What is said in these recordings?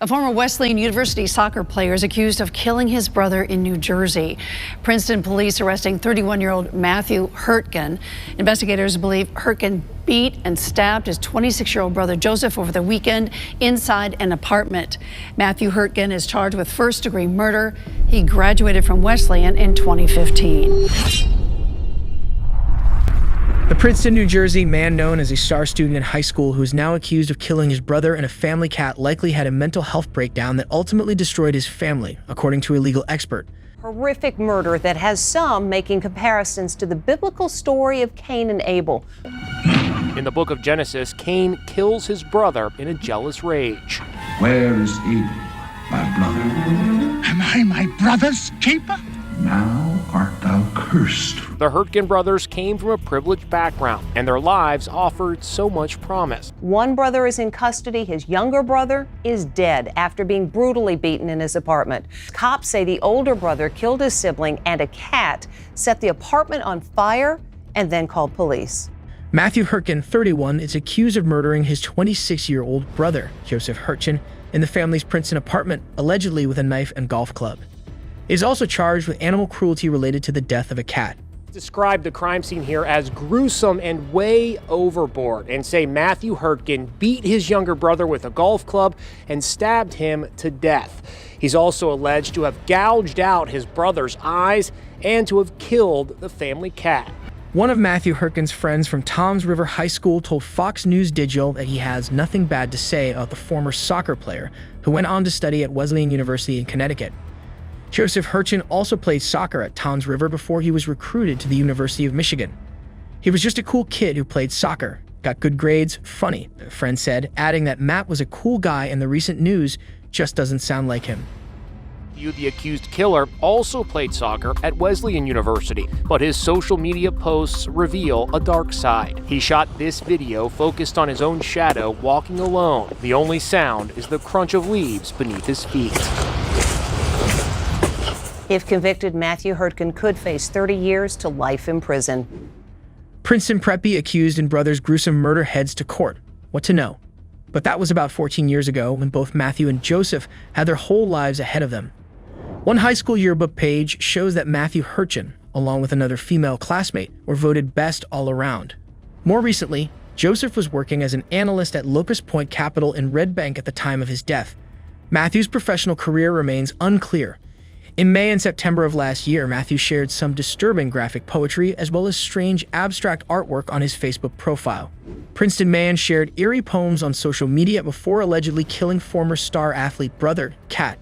A former Wesleyan University soccer player is accused of killing his brother in New Jersey. Princeton police arresting 31-year-old Matthew Hurtgen. Investigators believe Hurtgen beat and stabbed his 26-year-old brother Joseph over the weekend inside an apartment. Matthew Hurtgen is charged with first-degree murder. He graduated from Wesleyan in 2015. The Princeton, New Jersey man known as a star student in high school who is now accused of killing his brother and a family cat likely had a mental health breakdown that ultimately destroyed his family, according to a legal expert. Horrific murder that has some making comparisons to the biblical story of Cain and Abel. In the book of Genesis, Cain kills his brother in a jealous rage. Where is Abel, my brother? Am I my brother's keeper? Now art thou cursed. The Hurtgen brothers came from a privileged background, and their lives offered so much promise. One brother is in custody. His younger brother is dead after being brutally beaten in his apartment. Cops say the older brother killed his sibling and a cat, set the apartment on fire, and then called police. Matthew Hurtgen, 31, is accused of murdering his 26-year-old brother, Joseph Hurtgen, in the family's Princeton apartment, allegedly with a knife and golf club. He is also charged with animal cruelty related to the death of a cat. Describe the crime scene here as gruesome and way overboard, and say Matthew Hurtgen beat his younger brother with a golf club and stabbed him to death. He's also alleged to have gouged out his brother's eyes and to have killed the family cat. One of Matthew Hurtgen's friends from Toms River High School told Fox News Digital that he has nothing bad to say about the former soccer player who went on to study at Wesleyan University in Connecticut. Joseph Hurtgen also played soccer at Toms River before he was recruited to the University of Michigan. He was just a cool kid who played soccer, got good grades, funny, a friend said, adding that Matt was a cool guy and the recent news just doesn't sound like him. The accused killer also played soccer at Wesleyan University, but his social media posts reveal a dark side. He shot this video focused on his own shadow walking alone. The only sound is the crunch of leaves beneath his feet. If convicted, Matthew Hurtgen could face 30 years to life in prison. Princeton Preppy accused in brother's gruesome murder heads to court. What to know? But that was about 14 years ago when both Matthew and Joseph had their whole lives ahead of them. One high school yearbook page shows that Matthew Hurtgen, along with another female classmate, were voted best all around. More recently, Joseph was working as an analyst at Locust Point Capital in Red Bank at the time of his death. Matthew's professional career remains unclear. In May and September of last year, Matthew shared some disturbing graphic poetry as well as strange abstract artwork on his Facebook profile. Princeton man shared eerie poems on social media before allegedly killing former star athlete brother, Cat.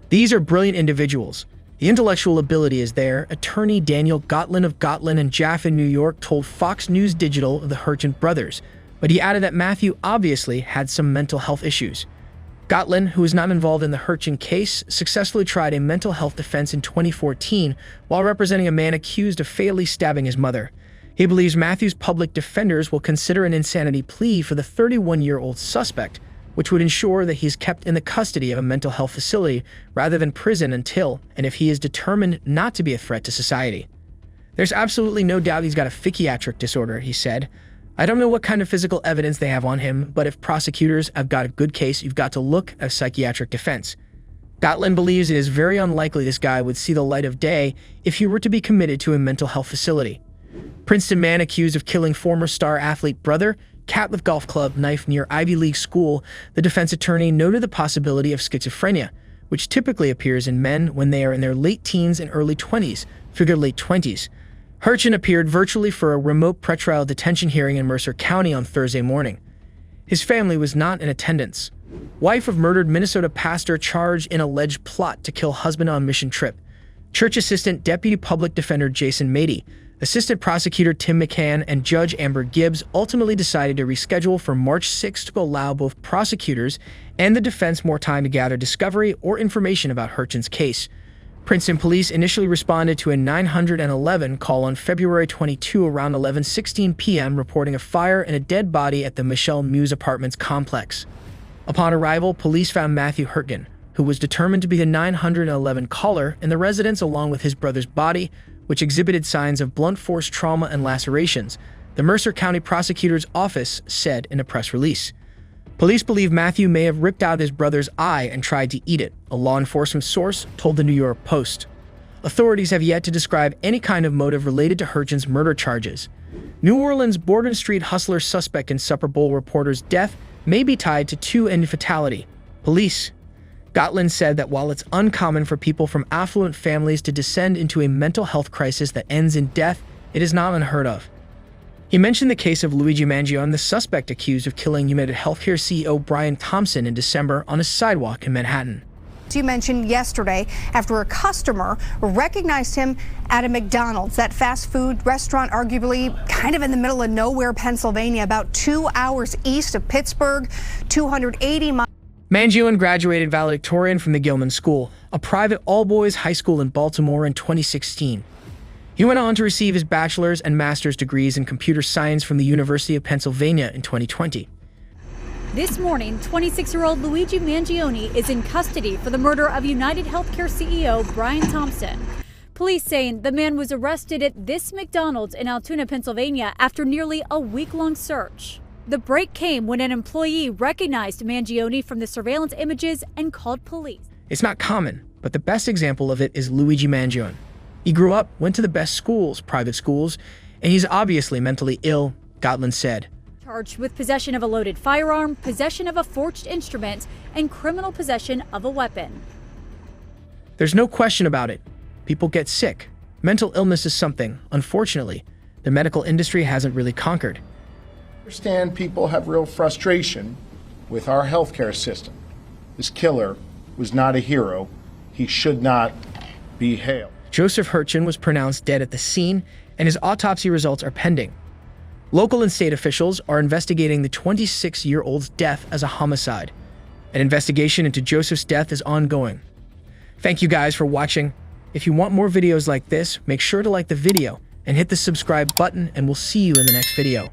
These are brilliant individuals. The intellectual ability is there. Attorney Daniel Gotlin of Gotlin and Jaffa, New York, told Fox News Digital of the Hurtgen brothers, but he added that Matthew obviously had some mental health issues. Gotlin, who is not involved in the Hurtgen case, successfully tried a mental health defense in 2014 while representing a man accused of fatally stabbing his mother. He believes Matthew's public defenders will consider an insanity plea for the 31-year-old suspect, which would ensure that he is kept in the custody of a mental health facility rather than prison until and if he is determined not to be a threat to society. There's absolutely no doubt he's got a psychiatric disorder, he said. I don't know what kind of physical evidence they have on him, but if prosecutors have got a good case, you've got to look at psychiatric defense. Gotlin believes it is very unlikely this guy would see the light of day if he were to be committed to a mental health facility. Princeton man accused of killing former star athlete brother, cat with golf club, knife near Ivy League school. The defense attorney noted the possibility of schizophrenia, which typically appears in men when they are in their late teens and early 20s, figure late 20s. Hurtgen appeared virtually for a remote pretrial detention hearing in Mercer County on Thursday morning. His family was not in attendance. Wife of murdered Minnesota pastor charged in alleged plot to kill husband on mission trip. Church assistant deputy public defender Jason Mady, assistant prosecutor Tim McCann, and Judge Amber Gibbs ultimately decided to reschedule for March 6 to allow both prosecutors and the defense more time to gather discovery or information about Hurtgen's case. Princeton police initially responded to a 911 call on February 22 around 11:16 p.m. reporting a fire and a dead body at the Michelle Muse Apartments complex. Upon arrival, police found Matthew Hurtgen, who was determined to be the 911 caller, in the residence along with his brother's body, which exhibited signs of blunt force trauma and lacerations, the Mercer County Prosecutor's Office said in a press release. Police believe Matthew may have ripped out his brother's eye and tried to eat it, a law enforcement source told the New York Post. Authorities have yet to describe any kind of motive related to Hurtgen's murder charges. New Orleans Bourbon Street hustler suspect in Super Bowl reporter's death may be tied to two-ended fatality. Police. Gotland said that while it's uncommon for people from affluent families to descend into a mental health crisis that ends in death, it is not unheard of. He mentioned the case of Luigi Mangione, the suspect accused of killing United Healthcare CEO Brian Thompson in December on a sidewalk in Manhattan. You mentioned yesterday after a customer recognized him at a McDonald's, that fast food restaurant, arguably kind of in the middle of nowhere, Pennsylvania, about 2 hours east of Pittsburgh, 280 miles. Mangione graduated valedictorian from the Gilman School, a private all-boys high school in Baltimore, in 2016. He went on to receive his bachelor's and master's degrees in computer science from the University of Pennsylvania in 2020. This morning, 26-year-old Luigi Mangione is in custody for the murder of United Healthcare CEO Brian Thompson. Police saying the man was arrested at this McDonald's in Altoona, Pennsylvania after nearly a week-long search. The break came when an employee recognized Mangione from the surveillance images and called police. It's not common, but the best example of it is Luigi Mangione. He grew up, went to the best schools, private schools, and he's obviously mentally ill, Gotland said. Charged with possession of a loaded firearm, possession of a forged instrument, and criminal possession of a weapon. There's no question about it. People get sick. Mental illness is something, unfortunately, the medical industry hasn't really conquered. I understand people have real frustration with our healthcare system. This killer was not a hero. He should not be hailed. Joseph Hurtgen was pronounced dead at the scene, and his autopsy results are pending. Local and state officials are investigating the 26-year-old's death as a homicide. An investigation into Joseph's death is ongoing. Thank you guys for watching. If you want more videos like this, make sure to like the video and hit the subscribe button, and we'll see you in the next video.